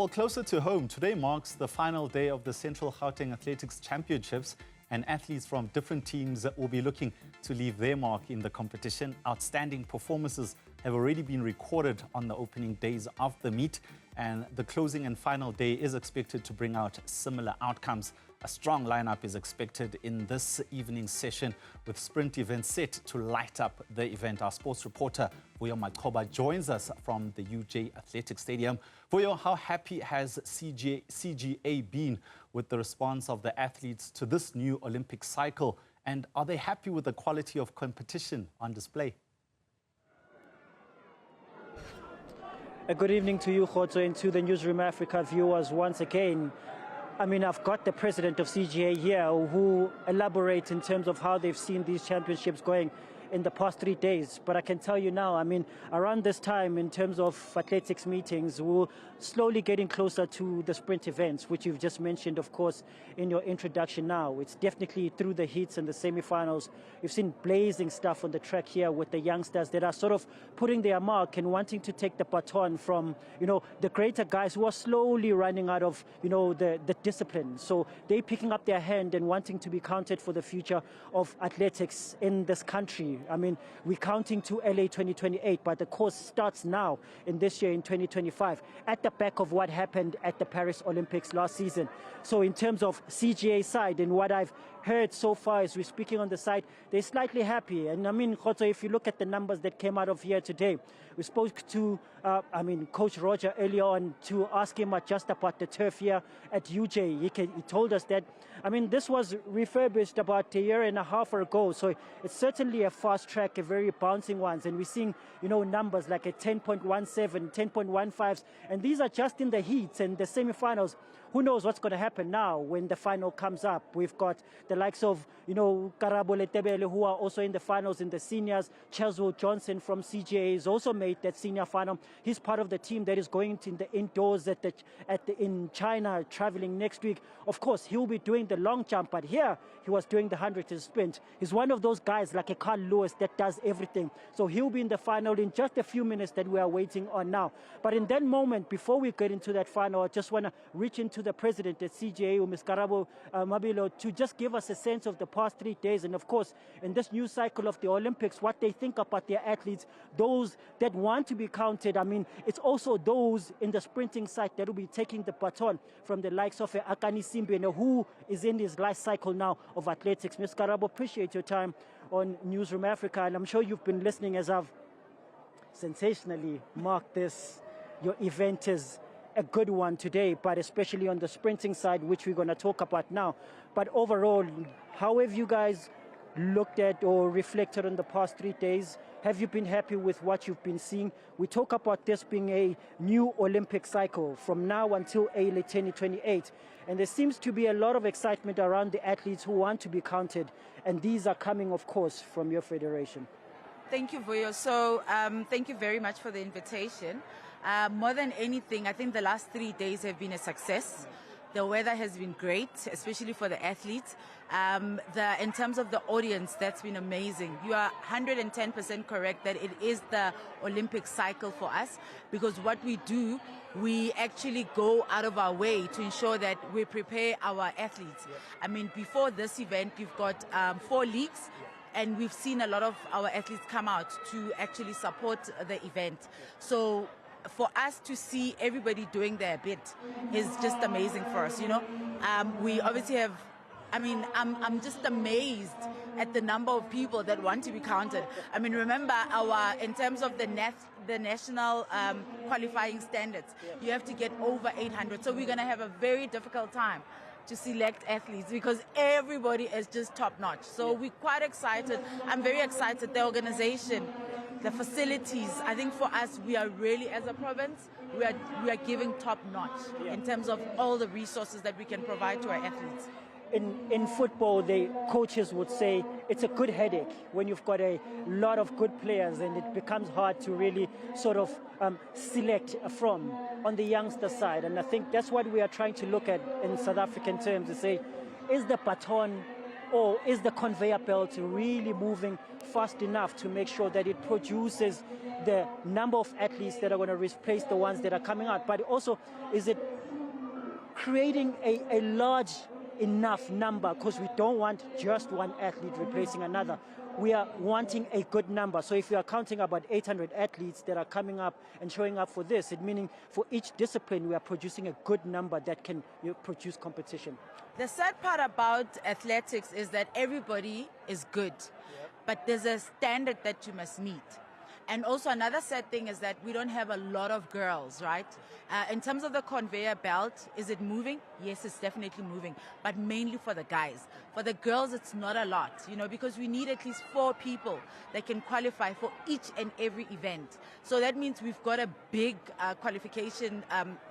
Well, closer to home, today marks the final day of the Central Gauteng Athletics Championships, and athletes from different teams will be looking to leave their mark in the competition. Outstanding performances have already been recorded on the opening days of the meet, and the closing and final day is expected to bring out similar outcomes. A strong lineup is expected in this evening's session, with sprint events set to light up the event. Our sports reporter, Vuyo Macoba, joins us from the UJ Athletics Stadium. Vuyo, how happy has CGA been with the response of the athletes to this new Olympic cycle? And are they happy with the quality of competition on display? A good evening to you, Khotso, and to the Newzroom Afrika viewers once again. I mean, I've got the president of CGA here who elaborates in terms of how they've seen these championships going in the past 3 days. But I can tell you now, I mean, around this time in terms of athletics meetings, we're slowly getting closer to the sprint events, which you've just mentioned, of course, in your introduction now. It's definitely through the heats and the semifinals. You've seen blazing stuff on the track here with the youngsters that are sort of putting their mark and wanting to take the baton from, the greater guys who are slowly running out of, the discipline. So they're picking up their hand and wanting to be counted for the future of athletics in this country. I mean, we're counting to LA 2028, but the course starts now in this year in 2025 at the back of what happened at the Paris Olympics last season. So in terms of CGA side and what I've heard so far as we're speaking on the side, they're slightly happy. And I mean, Khotso, if you look at the numbers that came out of here today, we spoke to, Coach Roger earlier on to ask him just about the turf here at UJ. He told us that, this was refurbished about 1.5 years ago. So it's certainly a fast track, a very bouncing ones. And we're seeing, numbers like a 10.17, 10.15s. And these are just in the heats and the semifinals. Who knows what's going to happen now when the final comes up? We've got the likes of, Karabo Letebele, who are also in the finals in the seniors. Chazwo Johnson from CGA has also made that senior final. He's part of the team that is going to the indoors in China, traveling next week. Of course, he'll be doing the long jump, but here he was doing the 100 sprint. He's one of those guys like a Carl Lewis that does everything. So he'll be in the final in just a few minutes that we are waiting on now. But in that moment, before we get into that final, I just want to reach into the president at CGA, Ms. Karabo Mabilo, to just give us a sense of the past 3 days. And of course, in this new cycle of the Olympics, what they think about their athletes, those that want to be counted. It's also those in the sprinting side that will be taking the baton from the likes of Akani Simbene, who is in his life cycle now of athletics. Ms. Karabo, appreciate your time on Newzroom Afrika, and I'm sure you've been listening as I've sensationally marked this. Your event is a good one today, but especially on the sprinting side, which we're going to talk about now. But overall, how have you guys looked at or reflected on the past 3 days? Have you been happy with what you've been seeing? We talk about this being a new Olympic cycle from now until LA 2028. And there seems to be a lot of excitement around the athletes who want to be counted. And these are coming, of course, from your federation. Thank you, Vuyo. So thank you very much for the invitation. More than anything, I think the last 3 days have been a success. The weather has been great, especially for the athletes. In terms of the audience, that's been amazing. You are 110% correct that it is the Olympic cycle for us, because what we do, we actually go out of our way to ensure that we prepare our athletes. Before this event, you've got 4 leagues. And we've seen a lot of our athletes come out to actually support the event. So for us to see everybody doing their bit is just amazing for us, We obviously have, I'm just amazed at the number of people that want to be counted. Remember in terms of the national qualifying standards, you have to get over 800. So we're going to have a very difficult time to select athletes because everybody is just top notch. So we're quite excited. I'm very excited. The organization, the facilities, I think for us, we are really, as a province, we are giving top notch in terms of all the resources that we can provide to our athletes. In football, the coaches would say it's a good headache when you've got a lot of good players and it becomes hard to really sort of select from on the youngster side. And I think that's what we are trying to look at in South African terms to say, is the baton Or is the conveyor belt really moving fast enough to make sure that it produces the number of athletes that are going to replace the ones that are coming out? But also, is it creating a large enough number? Because we don't want just one athlete replacing another. We are wanting a good number. So if you are counting about 800 athletes that are coming up and showing up for this, it meaning for each discipline we are producing a good number that can produce competition. The sad part about athletics is that everybody is good, but there's a standard that you must meet. And also another sad thing is that we don't have a lot of girls, right? In terms of the conveyor belt, is it moving? Yes, it's definitely moving, but mainly for the guys. For the girls, it's not a lot, because we need at least 4 people that can qualify for each and every event. So that means we've got a big qualification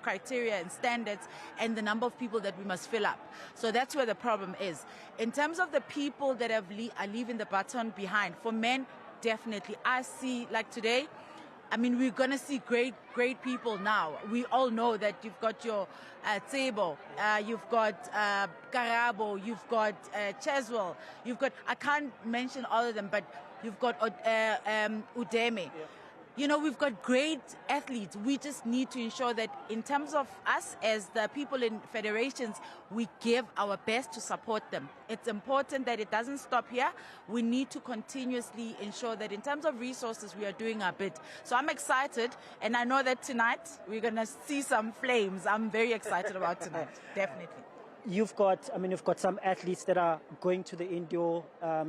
criteria and standards and the number of people that we must fill up. So that's where the problem is. In terms of the people that are leaving the baton behind, for men, definitely. I see, like today, we're going to see great people now. We all know that you've got your Tsebo, you've got Karabo, you've got Cheswell, you've got, I can't mention all of them, but you've got Udeme. We've got great athletes. We just need to ensure that in terms of us as the people in federations, we give our best to support them. It's important that it doesn't stop here. We need to continuously ensure that in terms of resources, we are doing our bit. So I'm excited, and I know that tonight we're going to see some flames. I'm very excited about tonight, definitely. You've got some athletes that are going to the indoor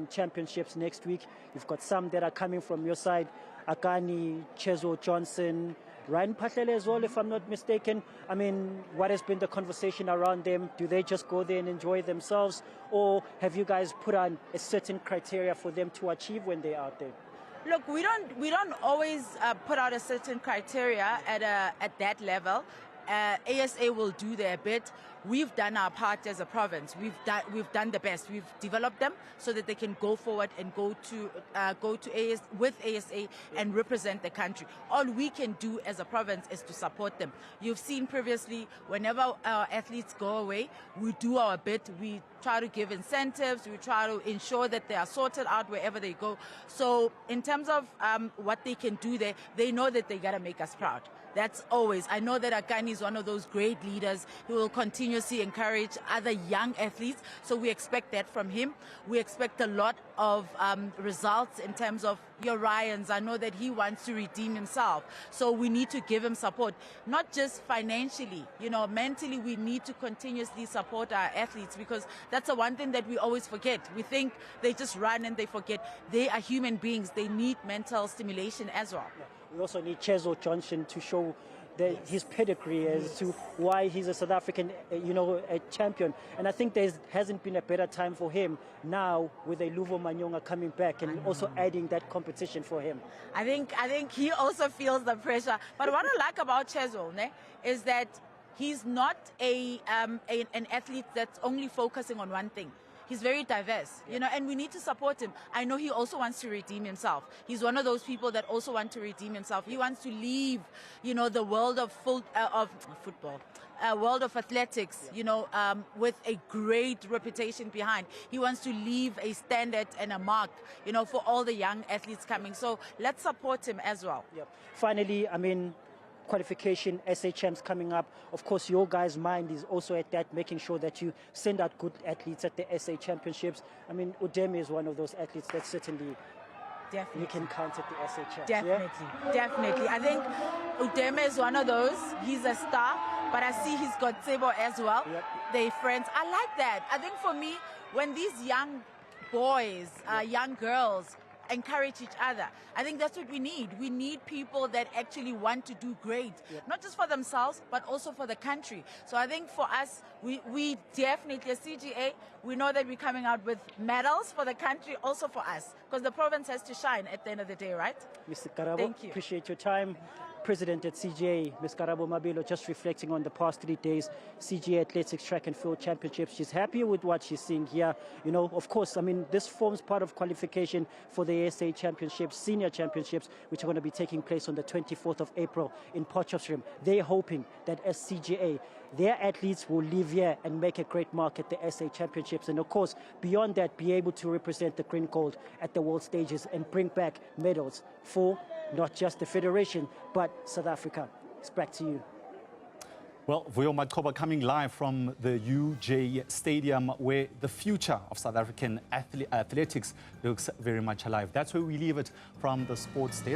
championships next week. You've got some that are coming from your side. Akani, Chezo Johnson, Ryan Patlele as well, if I'm not mistaken. What has been the conversation around them? Do they just go there and enjoy themselves? Or have you guys put on a certain criteria for them to achieve when they're out there? Look, we don't always put out a certain criteria at that level. ASA will do their bit. We've done our part as a province. We've done the best. We've developed them so that they can go forward and go to with ASA and represent the country. All we can do as a province is to support them. You've seen previously, whenever our athletes go away, we do our bit. We try to give incentives. We try to ensure that they are sorted out wherever they go. So in terms of what they can do there, they know that they got to make us proud. That's always. I know that Akani is one of those great leaders who will continuously encourage other young athletes. So we expect that from him. We expect a lot of results in terms of your Ryans. I know that he wants to redeem himself. So we need to give him support, not just financially, mentally. We need to continuously support our athletes, because that's the one thing that we always forget. We think they just run and they forget. They are human beings. They need mental stimulation as well. Yeah. We also need Chezo Johnson to show his pedigree as to why he's a South African, a champion. And I think there hasn't been a better time for him now with a Vuyo Macoba coming back and also adding that competition for him. I think he also feels the pressure. But what I like about Chezo is that he's not an athlete that's only focusing on one thing. He's very diverse, and we need to support him. I know he also wants to redeem himself. He's one of those people that also want to redeem himself. He wants to leave, the world of football, world of athletics, with a great reputation behind. He wants to leave a standard and a mark, for all the young athletes coming. So let's support him as well. Yep. Finally, qualification, SA champs coming up. Of course, your guys' mind is also at that, making sure that you send out good athletes at the SA championships. Udeme is one of those athletes that certainly definitely you can count at the SA champs. Definitely. I think Udeme is one of those. He's a star, but I see he's got Tsebo as well. Yep. They're friends. I like that. I think for me, when these young boys, young girls, encourage each other. I think that's what we need. We need people that actually want to do great, not just for themselves, but also for the country. So I think for us, we definitely, as CGA, we know that we're coming out with medals for the country, also for us, because the province has to shine at the end of the day, right? Mr. Karabo, thank you. Appreciate your time. president at CGA, Ms. Karabo Mabilo, just reflecting on the past 3 days, CGA Athletics Track and Field Championships. She's happy with what she's seeing here. You know, of course, I mean, this forms part of qualification for the SA Championships, Senior Championships, which are going to be taking place on the 24th of April in Potchefstroom. They're hoping that as CGA, their athletes will leave here and make a great mark at the SA Championships. And of course, beyond that, be able to represent the green gold at the world stages and bring back medals for not just the Federation, but South Africa. It's back to you. Well, Vuyo Macoba coming live from the UJ Stadium, where the future of South African athletics looks very much alive. That's where we leave it from the sports desk.